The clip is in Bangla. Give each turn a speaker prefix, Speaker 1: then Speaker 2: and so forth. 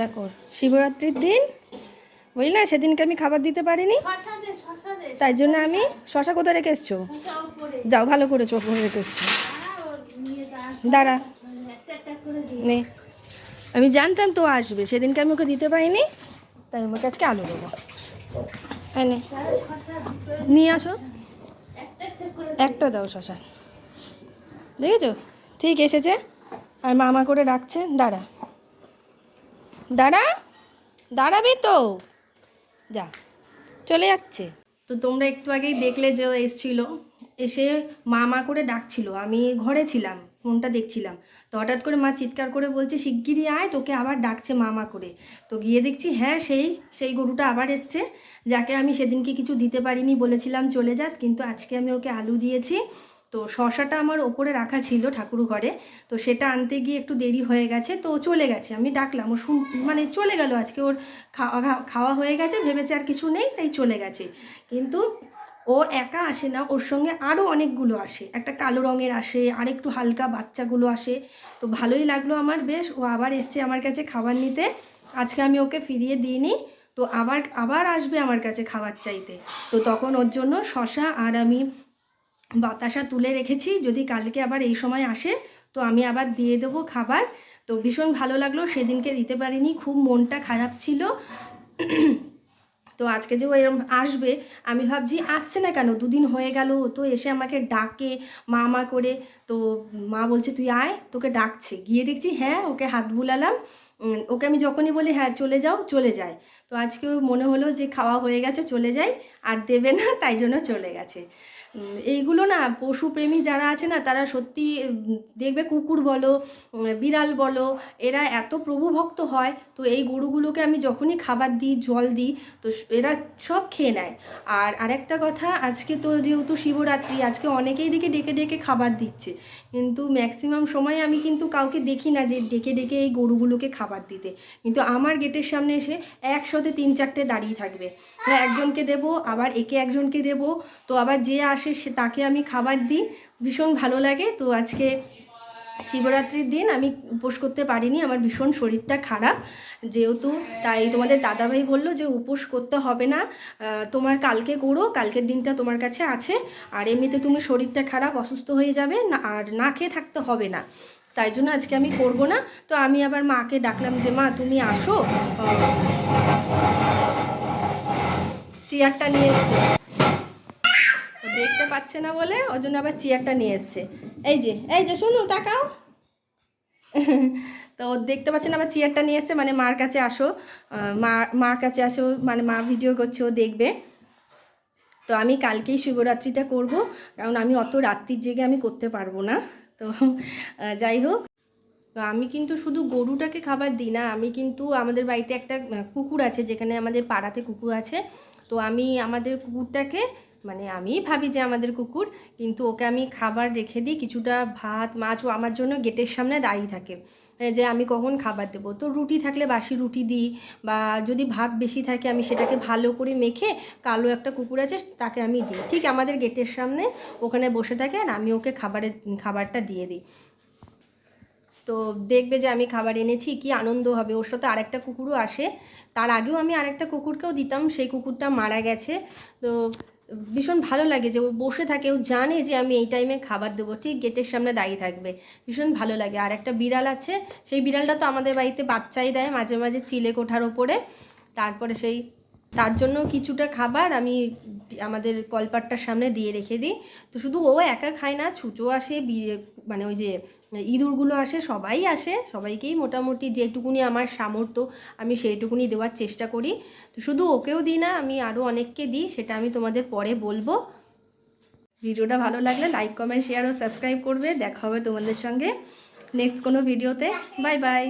Speaker 1: দেখো শিবরাত্রির দিন বুঝলে সেদিনকে আমি খাবার দিতে পারিনি, তাই জন্য আমি শশা কোথায় রেখে এসছো? যাও, ভালো করে চোখ ভরে রেখে এসছো। দাঁড়া, নে, আমি জানতাম তো আসবে, সেদিনকে আমি ওকে দিতে পারিনি, তাই আমাকে আজকে আলু দেবো। হ্যাঁ, নে নিয়ে আসো, একটা দাও শশা। দেখেছো ঠিক এসেছে, আর মামা করে ডাকছে। দাঁড়া দাঁড়া, দাঁড়াবি তো, যা, চলে যাচ্ছে। তো তোমরা একটু আগেই দেখলে যে ও এসেছিলো, এসে মা মা করে ডাকছিল, আমি ঘরে ছিলাম, ফোনটা দেখছিলাম। তো হঠাৎ করে মা চিৎকার করে বলছে শিগগিরই আয়, তোকে আবার ডাকছে মা মা করে। তো গিয়ে দেখছি হ্যাঁ সেই গরুটা আবার এসছে, যাকে আমি সেদিনকে কিছু দিতে পারিনি, বলেছিলাম চলে যাক, কিন্তু আজকে আমি ওকে আলু দিয়েছি। তো শশাটা আমার ওপরে রাখা ছিল ঠাকুর ঘরে, তো সেটা আনতে গিয়ে একটু দেরি হয়ে গেছে, তো চলে গেছে। আমি ডাকলাম, ও মানে চলে গেল, আজকে ওর খাওয়া হয়ে গেছে, ভেবেছে আর কিছু নেই, তাই চলে গেছে। কিন্তু ও একা আসে না, ওর সঙ্গে আরও অনেকগুলো আসে, একটা কালো রঙের আসে, আর একটু হালকা বাচ্চাগুলো আসে। তো ভালোই লাগলো আমার বেশ, ও আবার এসছে আমার কাছে খাবার নিতে। আজকে আমি ওকে ফিরিয়ে দিইনি, তো আবার আবার আসবে আমার কাছে খাবার চাইতে। তো তখন ওর জন্য শশা আর আমি বাতাসা তুলে রেখেছি, যদি কালকে আবার এই সময় আসে তো আমি আবার দিয়ে দেবো খাবার। তো ভীষণ ভালো লাগলো, সেদিনকে দিতে পারিনি, খুব মনটা খারাপ ছিল। তো আজকে যে ও এরম আসবে, আমি ভাবছি আসছে না কেন, দুদিন হয়ে গেল, তো এসে আমাকে ডাকে মা মা করে। তো মা বলছে তুই আয়, তোকে ডাকছে। গিয়ে দেখছি হ্যাঁ, ওকে হাত বুলালাম, ওকে আমি যখনই বলি হ্যাঁ চলে যাও, চলে যায়। তো আজকে মনে হলো যে খাওয়া হয়ে গেছে, চলে যাই, আর দেবে না, তাই জন্য চলে গেছে। এইগুলো না, পশুপ্রেমী যারা আছে না, তারা সত্যি দেখবে, কুকুর বলো বিড়াল বলো, এরা এত প্রভুভক্ত হয়। তো এই গরুগুলোকে আমি যখনই খাবার দিই, জল দিই, তো এরা সব খেয়ে নেয়। আর আরেকটা কথা, আজকে তো যেহেতু শিবরাত্রি, আজকে অনেকেই দিকে ডেকে ডেকে খাবার দিচ্ছে, কিন্তু ম্যাক্সিমাম সময় আমি কিন্তু কাউকে দেখি না যে ডেকে ডেকে এই গরুগুলোকে খাবার দিতে। কিন্তু আমার গেটের সামনে এসে একসাথে 3-4টে দাঁড়িয়ে থাকবে, একজনকে দেবো, আবার একে একজনকে দেবো, তো আবার যে আসে সে তাকে আমি খাবার দিই, ভীষণ ভালো লাগে। তো আজকে শিবরাত্রির দিন আমি উপোস করতে পারিনি, আমার ভীষণ শরীরটা খারাপ যেহেতু, তাই তোমাদের দাদাভাই বললো যে উপোস করতে হবে না, তোমার কালকে করো, কালকের দিনটা তোমার কাছে আছে, আর এমনিতে তুমি শরীরটা খারাপ, অসুস্থ হয়ে যাবে না, আর না খেয়ে থাকতে হবে না, তাই জন্য আজকে আমি করব না। তো আমি আবার মাকে ডাকলাম যে মা তুমি আসো, চেয়ারটা নিয়ে এসছে, দেখতে পাচ্ছে না বলে ওর জন্য আবার চেয়ারটা নিয়ে এসছে। এই যে শোনো, তাকাও। তো দেখতে পাচ্ছে না, আবার চেয়ারটা নিয়ে এসছে, মানে মার কাছে আসো, মার কাছে আসো, মানে মা ভিডিও করছে, ও দেখবে। তো আমি কালকেই শিবরাত্রিটা করব, কারণ আমি অত রাত্রির জেগে আমি করতে পারবো না। তো যাই হোক, তো আমি কিন্তু শুধু গরুটাকে খাবার দিই না, আমি কিন্তু আমাদের বাড়িতে একটা কুকুর আছে, যেখানে আমাদের পাড়াতে কুকুর আছে। তো আমি আমাদের কুকুরটাকে, মানে আমি ভাবি যে আমাদের কুকুর, কিন্তু ওকে আমি খাবার রেখে দিই, কিছুটা ভাত মাছ, ও আমার জন্য গেটের সামনে দাঁড়িয়ে থাকে যে আমি কখন খাবার দেবো। তো রুটি থাকলে বাসি রুটি দিই, বা যদি ভাত বেশি থাকে আমি সেটাকে ভালো করে মেখে, কালো একটা কুকুর আছে তাকে আমি দিই, ঠিক আমাদের গেটের সামনে ওখানে বসে থাকে, আর আমি ওকে খাবারটা দিয়ে দিই। তো দেখবে যে আমি খাবার এনেছি, কি আনন্দ হবে। ওর সাথে আরেকটা কুকুরও আসে, তার আগেও আমি আরেকটা কুকুরকেও দিতাম, সেই কুকুরটা মারা গেছে। তো ভীষণ ভালো লাগে যে ও বসে থাকে, ও জানে যে আমি এই টাইমে খাবার দেবো, ঠিক গেটের সামনে দাঁড়িয়ে থাকবে, ভীষণ ভালো লাগে। আর একটা বিড়াল আছে, সেই বিড়ালটা তো আমাদের বাড়িতে বাচ্চাই দেয় মাঝে মাঝে চিলে কোঠার ওপরে। তারপরে তার জন্য কিছুটা খাবার আমি আমাদের কলপাটটার সামনে দিয়ে রেখে দিই। তো শুধু ও একা খায় না, ছুঁচো আসে, মানে ওই যে ইঁদুরগুলো আসে, সবাই আসে, সবাইকেই মোটামুটি যেটুকুনি আমার সামর্থ্য আমি সেইটুকুনি দেওয়ার চেষ্টা করি। তো শুধু ওকেও দিই না, আমি আরও অনেককে দিই, সেটা আমি তোমাদের পরে বলবো। ভিডিওটা ভালো লাগলে লাইক কমেন্ট শেয়ার ও সাবস্ক্রাইব করবে। দেখা হবে তোমাদের সঙ্গে নেক্সট কোনো ভিডিওতে। Bye bye.